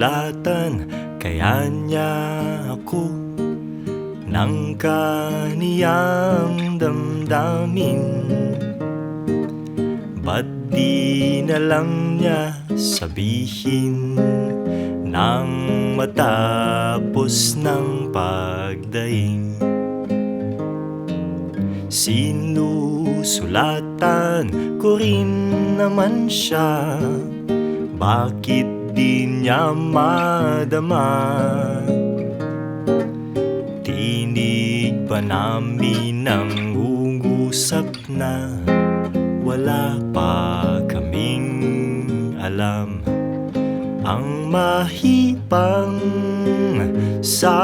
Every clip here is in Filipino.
sulatan kaya niya ako ng kaniyang damdamin. Ba't di na lang niya sabihin nang matapos ng pagdaing? Sinusulatan ko rin naman siya, bakit di niya madama? Tinig pa namin ang ungusap na wala pa kaming alam. Ang mahipang sa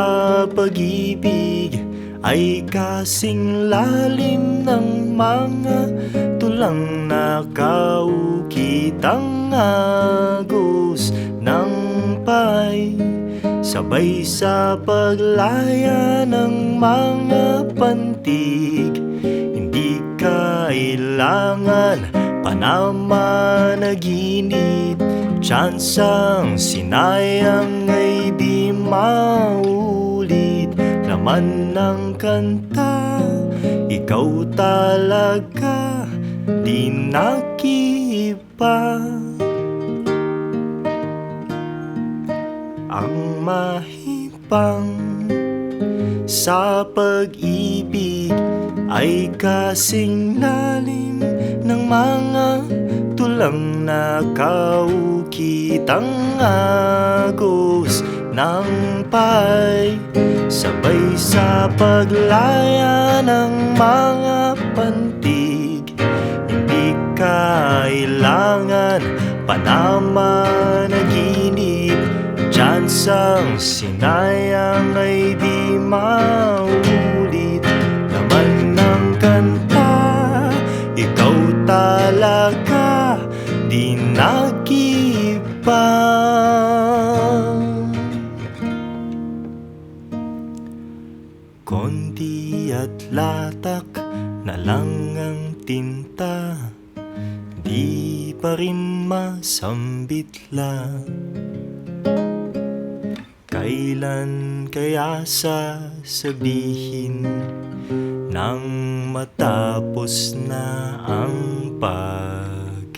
pag-ibig ay kasing lalim ng mga tulang nakaukit. Ang agos ng pay sabay sa paglaya ng mga pantig. Hindi kailangan pa namanaginip, tsansang sinayang ay di maulit. Laman ng kanta, ikaw talaga, di nakiiba. Ang mahipang sa pag-ibig ay kasing lalim ng mga tulang nakaukit. Ang agos ng pay sabay sa paglaya ng mga pantig. Hindi kailangan pa namanaginip, tsansang sinayang ay di maulit. Laman ng kanta, ikaw talaga, di nagiba. Konti at latak na lang ang tinta, di pa rin masambitla. Kailan kaya sasabihin nang matapos na ang pagdaing?